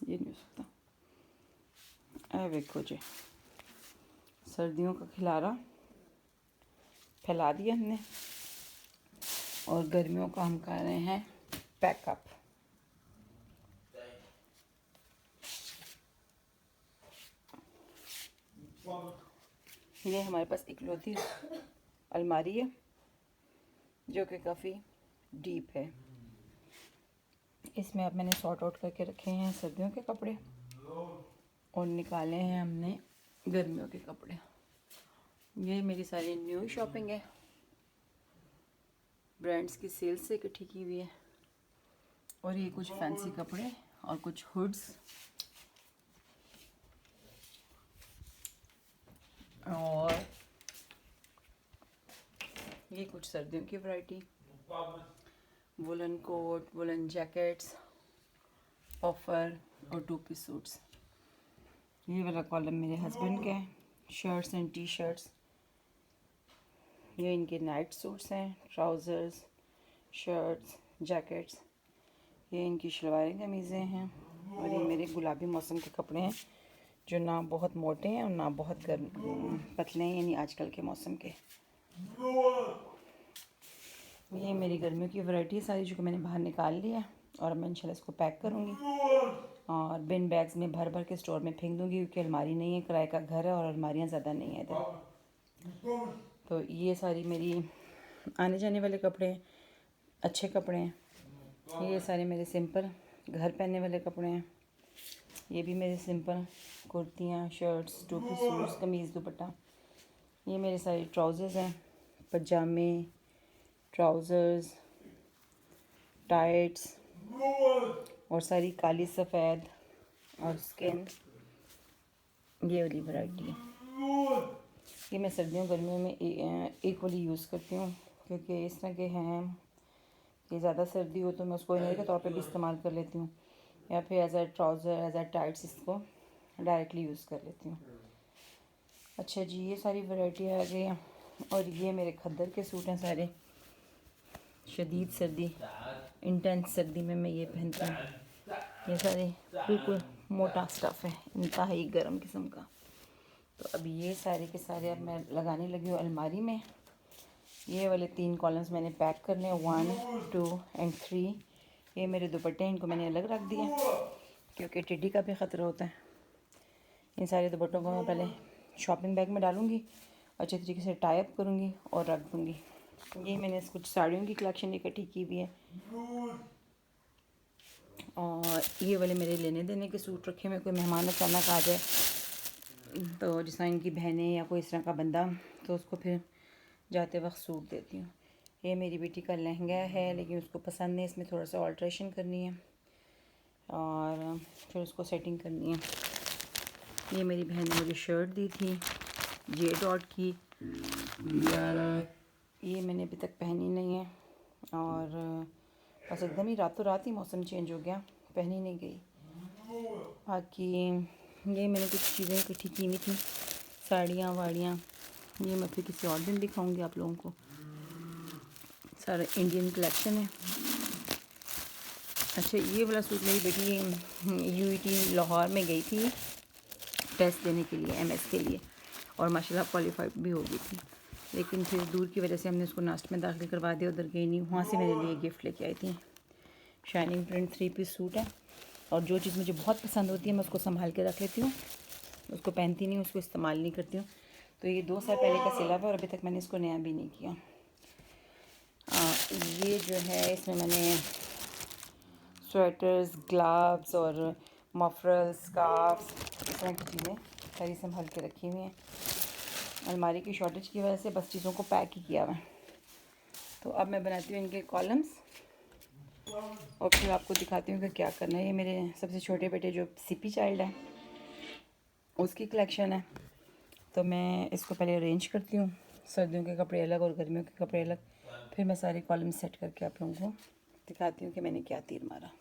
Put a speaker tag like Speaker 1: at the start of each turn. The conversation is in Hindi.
Speaker 1: ये नहीं हो सकता। देखो जी, सर्दियों का खिलारा फैला दिया हमने और गर्मियों का हम कर रहे हैं पैकअप। ये हमारे पास इकलौती अलमारी है जो कि काफ़ी डीप है। इसमें अब मैंने सॉर्ट आउट करके रखे हैं सर्दियों के कपड़े और निकाले हैं हमने गर्मियों के कपड़े। ये मेरी सारी न्यू शॉपिंग है, ब्रांड्स की सेल से इकट्ठी की हुई है। और ये कुछ फैंसी कपड़े और कुछ हुड्स और ये कुछ सर्दियों की variety, woollen coat, woollen jackets, offer और 2 पीस सूट्स। ये वाला कॉलम मेरे हस्बैंड के हैं, शर्ट्स एंड टी शर्ट्स। ये इनके नाइट सूट्स हैं, ट्राउज़र्स, शर्ट्स, जैकेट्स। ये इनकी शलवारें कमीज़ें हैं और ये मेरे गुलाबी मौसम के कपड़े हैं जो ना बहुत मोटे हैं और ना बहुत पतले हैं, यानी आजकल के मौसम के। ये मेरी गर्मियों की वैरायटी है सारी, जो कि मैंने बाहर निकाल लिया और मैं इंशाल्लाह इसको पैक करूँगी और बिन बैग्स में भर भर के स्टोर में फेंक दूँगी, क्योंकि अलमारी नहीं है, किराए का घर है और अलमारियाँ ज़्यादा नहीं है इधर। तो ये सारी मेरी आने जाने वाले कपड़े हैं, अच्छे कपड़े हैं। ये सारे मेरे सिंपल घर पहनने वाले कपड़े हैं। ये भी मेरे सिंपल कुर्तियाँ, शर्ट्स, 2 पीस सूट्स, कमीज़, दुपट्टा। ये मेरे सारे ट्राउज़र्स हैं, पजामे, ट्राउज़र्स, टाइट्स और सारी काली सफ़ेद और स्किन, ये वाली वैरायटी है। ये मैं सर्दियों गर्मियों में इक्वली यूज़ करती हूँ, क्योंकि इस तरह के हैं कि ज़्यादा सर्दी हो तो मैं उसको इनर के तौर पे भी इस्तेमाल कर लेती हूँ, या फिर as a trouser, as a tights इसको डायरेक्टली यूज़ कर लेती हूँ। अच्छा जी, ये सारी वैरायटी आ गई हैं। और ये मेरे खद्दर के सूट हैं सारे, शदीद सर्दी, इंटेंस सर्दी में मैं ये पहनती हूँ। ये सारे बिल्कुल मोटा स्टफ़ है, इंतहाई गर्म किस्म का। तो अब ये सारे के सारे अब मैं लगाने लगी हूँ अलमारी में। ये वाले 3 कॉलम्स मैंने पैक करने हैं, 1, 2 एंड 3। ये मेरे दुपट्टे हैं, इनको मैंने अलग रख दिया क्योंकि टिड्डी का भी ख़तरा होता है। इन सारे दुपट्टों को मैं पहले शॉपिंग बैग में डालूँगी, अच्छे तरीके से टाई अप करूँगी और रख दूँगी। ये मैंने कुछ साड़ियों की कलेक्शन इकट्ठी की हुई है और ये वाले मेरे लेने देने के सूट रखे हुए। कोई मेहमान अचानक आ जाए तो जिस तरह इनकी बहनें या कोई इस तरह का बंदा, तो उसको फिर जाते वक्त सूट देती हूँ। ये मेरी बेटी का लहंगा है, लेकिन उसको पसंद नहीं, इसमें थोड़ा सा ऑल्ट्रेशन करनी है और फिर उसको सेटिंग करनी है। ये मेरी बहन ने मुझे शर्ट दी थी जे डॉट की, ये मैंने अभी तक पहनी नहीं है और बस एकदम ही रातों रात ही मौसम चेंज हो गया, पहनी नहीं गई। बाकी ये मैंने कुछ चीज़ें इकट्ठी की हुई थी, साड़ियाँ वाड़ियाँ, ये मैं फिर किसी और दिन दिखाऊंगी आप लोगों को। सारा इंडियन कलेक्शन है। अच्छा, ये वाला सूट मेरी बेटी यूईटी लाहौर में गई थी टेस्ट देने के लिए, एमएस के लिए, और माशाल्लाह क्वालिफाइड भी हो गई थी, लेकिन फिर दूर की वजह से हमने उसको नास्ट में दाखिल करवा दिया, उधर गई नहीं। वहाँ से मेरे लिए गिफ्ट लेके आई थी, शाइनिंग प्रिंट 3 पीस सूट है। और जो चीज़ मुझे बहुत पसंद होती है मैं उसको संभाल के रख लेती हूँ, उसको पहनती नहीं, उसको इस्तेमाल नहीं करती हूँ। तो ये 2 साल पहले का सिला हुआ और अभी तक मैंने इसको नया भी नहीं किया। ये जो है इसमें मैंने स्वेटर्स, ग्लव्स और मफरल्स, स्कार्फ्स, इस तरह की चीज़ें सारी संभाल के रखी हुई हैं। अलमारी की शॉर्टेज की वजह से बस चीज़ों को पैक ही किया हुआ है। तो अब मैं बनाती हूँ इनके कॉलम्स और फिर आपको दिखाती हूँ कि क्या करना है। ये मेरे सबसे छोटे बेटे जो सीपी चाइल्ड है उसकी कलेक्शन है, तो मैं इसको पहले अरेंज करती हूँ, सर्दियों के कपड़े अलग और गर्मियों के कपड़े अलग, फिर मैं सारे कॉलम सेट करके आप लोगों को दिखाती हूँ कि मैंने क्या तीर मारा।